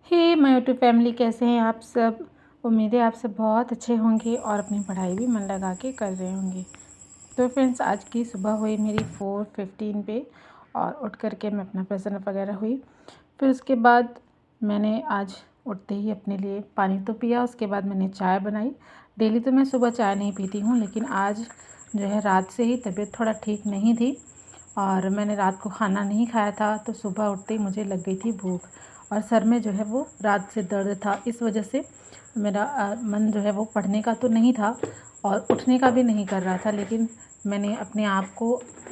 Hey my YouTube family, कैसे हैं आप सब। उम्मीद है आप सब बहुत अच्छे होंगे और अपनी पढ़ाई भी मन लगा के कर रहे होंगे। तो फ्रेंड्स, आज की सुबह हुई मेरी 4:15 पे और उठ कर के मैं अपना फ्रेशन अप वगैरह हुई। फिर उसके बाद मैंने आज उठते ही अपने लिए पानी तो पिया। उसके बाद मैंने चाय बनाई। डेली तो मैं सुबह चाय नहीं पीती हूँ, लेकिन आज जो है रात से ही तबीयत थोड़ा ठीक नहीं थी और मैंने रात को खाना नहीं खाया था, तो सुबह उठते ही मुझे लग गई थी भूख और सर में जो है वो रात से दर्द था। इस वजह से मेरा मन जो है वो पढ़ने का तो नहीं था और उठने का भी नहीं कर रहा था। लेकिन मैंने अपने आप को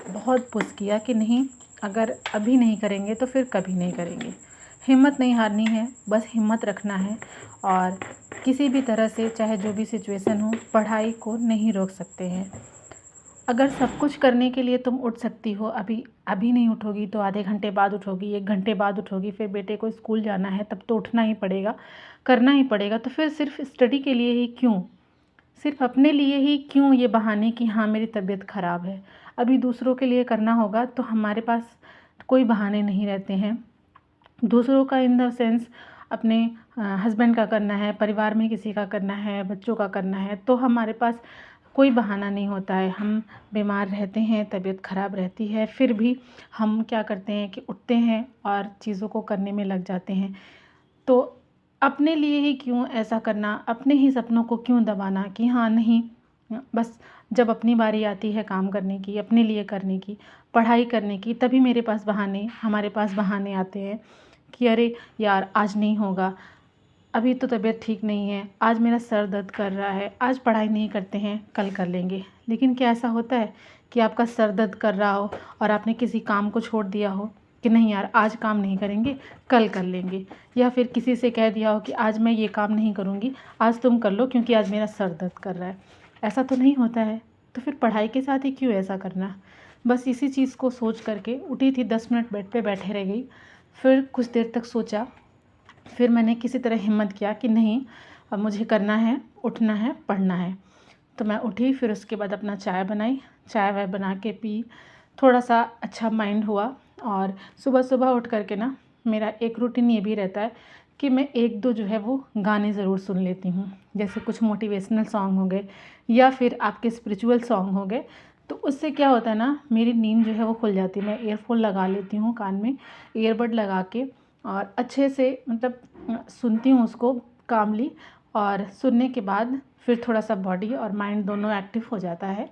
बहुत पुश किया कि नहीं, अगर अभी नहीं करेंगे तो फिर कभी नहीं करेंगे। हिम्मत नहीं हारनी है, बस हिम्मत रखना है और किसी भी तरह से, चाहे जो भी सिचुएशन हो, पढ़ाई को नहीं रोक सकते हैं। अगर सब कुछ करने के लिए तुम उठ सकती हो, अभी अभी नहीं उठोगी तो आधे घंटे बाद उठोगी, 1 घंटे बाद उठोगी, फिर बेटे को स्कूल जाना है तब तो उठना ही पड़ेगा, करना ही पड़ेगा। तो फिर सिर्फ स्टडी के लिए ही क्यों, सिर्फ अपने लिए ही क्यों ये बहाने कि हाँ मेरी तबीयत ख़राब है। अभी दूसरों के लिए करना होगा तो हमारे पास कोई बहाने नहीं रहते हैं। दूसरों का इन द सेंस अपने हस्बैंड का करना है, परिवार में किसी का करना है, बच्चों का करना है, तो हमारे पास कोई बहाना नहीं होता है। हम बीमार रहते हैं, तबीयत ख़राब रहती है, फिर भी हम क्या करते हैं कि उठते हैं और चीज़ों को करने में लग जाते हैं। तो अपने लिए ही क्यों ऐसा करना, अपने ही सपनों को क्यों दबाना कि हाँ नहीं, बस जब अपनी बारी आती है काम करने की, अपने लिए करने की, पढ़ाई करने की, तभी हमारे पास बहाने आते हैं कि अरे यार आज नहीं होगा, अभी तो तबीयत ठीक नहीं है, आज मेरा सर दर्द कर रहा है, आज पढ़ाई नहीं करते हैं, कल कर लेंगे। लेकिन क्या ऐसा होता है कि आपका सर दर्द कर रहा हो और आपने किसी काम को छोड़ दिया हो कि नहीं यार आज काम नहीं करेंगे, कल कर लेंगे, या फिर किसी से कह दिया हो कि आज मैं ये काम नहीं करूँगी, आज तुम कर लो क्योंकि आज मेरा सर दर्द कर रहा है। ऐसा तो नहीं होता है। तो फिर पढ़ाई के साथ ही क्यों ऐसा करना। बस इसी चीज़ को सोच करके उठी थी, 10 मिनट बेड पे बैठे रह गई। फिर कुछ देर तक सोचा, फिर मैंने किसी तरह हिम्मत किया कि नहीं, अब मुझे करना है, उठना है, पढ़ना है। तो मैं उठी, फिर उसके बाद अपना चाय बनाई, चाय वाय बना के पी, थोड़ा सा अच्छा माइंड हुआ। और सुबह सुबह उठ करके ना मेरा एक रूटीन ये भी रहता है कि मैं 1-2 जो है वो गाने ज़रूर सुन लेती हूँ। जैसे कुछ मोटिवेशनल सॉन्ग हो गए या फिर आपके स्पिरिचुअल सॉन्ग हो गए। तो उससे क्या होता है ना, मेरी नींद जो है वो खुल जाती है। मैं ईयरफ़ोन लगा लेती हूँ कान में, ईयरबड लगा के, और अच्छे से मतलब सुनती हूँ उसको कामली। और सुनने के बाद फिर थोड़ा सा बॉडी और माइंड दोनों एक्टिव हो जाता है।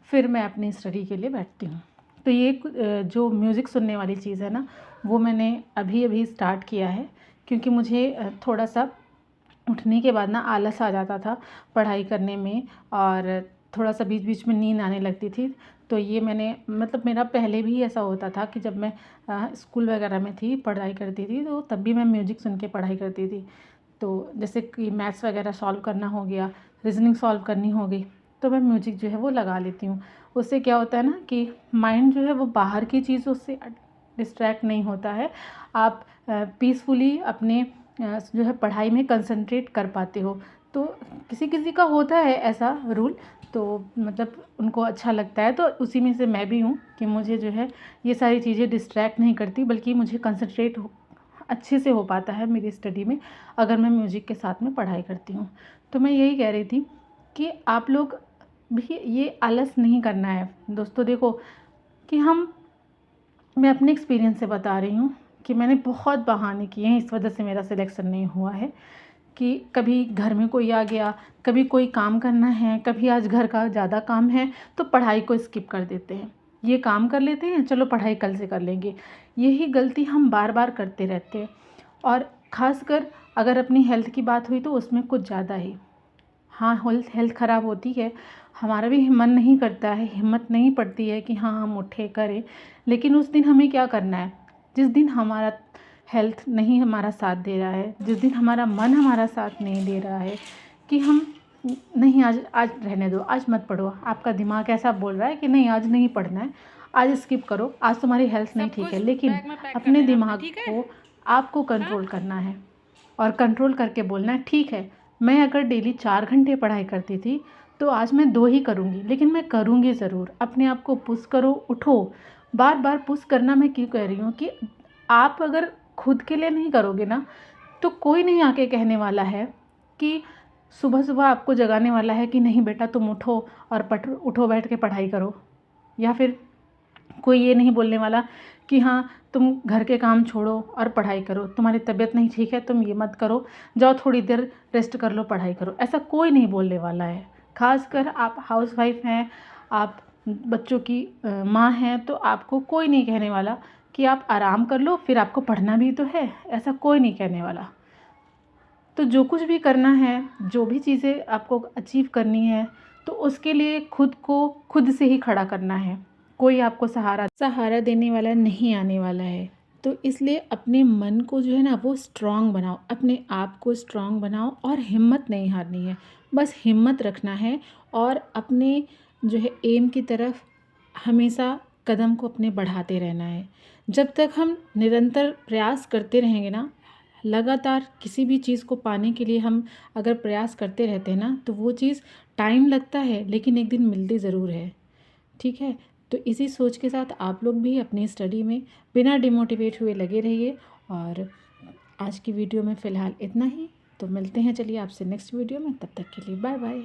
फिर मैं अपनी स्टडी के लिए बैठती हूँ। तो ये जो म्यूज़िक सुनने वाली चीज़ है ना, वो मैंने अभी अभी स्टार्ट किया है, क्योंकि मुझे थोड़ा सा उठने के बाद ना आलस आ जाता था पढ़ाई करने में, और थोड़ा सा बीच बीच में नींद आने लगती थी। तो ये मैंने मतलब मेरा पहले भी ऐसा होता था कि जब मैं स्कूल वगैरह में थी, पढ़ाई करती थी, तो तब भी मैं म्यूज़िक सुन के पढ़ाई करती थी। तो जैसे कि मैथ्स वगैरह सॉल्व करना हो गया, रीजनिंग सॉल्व करनी हो गई, तो मैं म्यूज़िक जो है वो लगा लेती हूँ। उससे क्या होता है ना कि माइंड जो है वो बाहर की चीज़ों से डिस्ट्रैक्ट नहीं होता है। आप पीसफुली अपने जो है पढ़ाई में कंसंट्रेट कर पाते हो। तो किसी किसी का होता है ऐसा रूल, तो मतलब उनको अच्छा लगता है, तो उसी में से मैं भी हूँ कि मुझे जो है ये सारी चीज़ें डिस्ट्रैक्ट नहीं करती, बल्कि मुझे कंसंट्रेट अच्छे से हो पाता है मेरी स्टडी में, अगर मैं म्यूज़िक के साथ में पढ़ाई करती हूँ। तो मैं यही कह रही थी कि आप लोग भी ये आलस नहीं करना है दोस्तों। देखो कि मैं अपने एक्सपीरियंस से बता रही हूँ कि मैंने बहुत बहाने किए हैं, इस वजह से मेरा सिलेक्शन नहीं हुआ है। कि कभी घर में कोई आ गया, कभी कोई काम करना है, कभी आज घर का ज़्यादा काम है तो पढ़ाई को स्किप कर देते हैं, ये काम कर लेते हैं, चलो पढ़ाई कल से कर लेंगे। यही गलती हम बार बार करते रहते हैं। और ख़ासकर अगर अपनी हेल्थ की बात हुई तो उसमें कुछ ज़्यादा ही। हाँ, हेल्थ ख़राब होती है, हमारा भी मन नहीं करता है, हिम्मत नहीं पड़ती है कि हाँ हम उठे करें। लेकिन उस दिन हमें क्या करना है, जिस दिन हमारा हेल्थ नहीं हमारा साथ दे रहा है, जिस दिन हमारा मन हमारा साथ नहीं दे रहा है कि हम नहीं, आज आज रहने दो, आज मत पढ़ो, आपका दिमाग ऐसा बोल रहा है कि नहीं आज नहीं पढ़ना है, आज स्किप करो, आज तुम्हारी हेल्थ नहीं ठीक है, लेकिन अपने दिमाग को आपको कंट्रोल करना है और कंट्रोल करके बोलना है ठीक है, मैं अगर डेली 4 घंटे पढ़ाई करती थी तो आज मैं 2 ही करूँगी, लेकिन मैं करूँगी ज़रूर। अपने आप को पुश करो, उठो। बार बार पुश करना मैं क्यों कह रही हूँ कि आप अगर खुद के लिए नहीं करोगे ना, तो कोई नहीं आके कहने वाला है कि सुबह सुबह आपको जगाने वाला है कि नहीं बेटा तुम उठो और उठो बैठ के पढ़ाई करो, या फिर कोई ये नहीं बोलने वाला कि हाँ तुम घर के काम छोड़ो और पढ़ाई करो, तुम्हारी तबीयत नहीं ठीक है तुम ये मत करो, जाओ थोड़ी देर रेस्ट कर लो पढ़ाई करो, ऐसा कोई नहीं बोलने वाला है। खासकर आप हाउसवाइफ हैं, आप बच्चों की माँ हैं, तो आपको कोई नहीं कहने वाला कि आप आराम कर लो, फिर आपको पढ़ना भी तो है, ऐसा कोई नहीं कहने वाला। तो जो कुछ भी करना है, जो भी चीज़ें आपको अचीव करनी है, तो उसके लिए खुद को खुद से ही खड़ा करना है, कोई आपको सहारा देने वाला नहीं आने वाला है। तो इसलिए अपने मन को जो है ना वो स्ट्रांग बनाओ, अपने आप को स्ट्रांग बनाओ और हिम्मत नहीं हारनी है, बस हिम्मत रखना है और अपने जो है एम की तरफ हमेशा कदम को अपने बढ़ाते रहना है। जब तक हम निरंतर प्रयास करते रहेंगे ना, लगातार किसी भी चीज़ को पाने के लिए हम अगर प्रयास करते रहते हैं ना, तो वो चीज़ टाइम लगता है लेकिन एक दिन मिलती ज़रूर है। ठीक है, तो इसी सोच के साथ आप लोग भी अपनी स्टडी में बिना डिमोटिवेट हुए लगे रहिए। और आज की वीडियो में फ़िलहाल इतना ही, तो मिलते हैं चलिए आपसे नेक्स्ट वीडियो में, तब तक के लिए बाय बाय।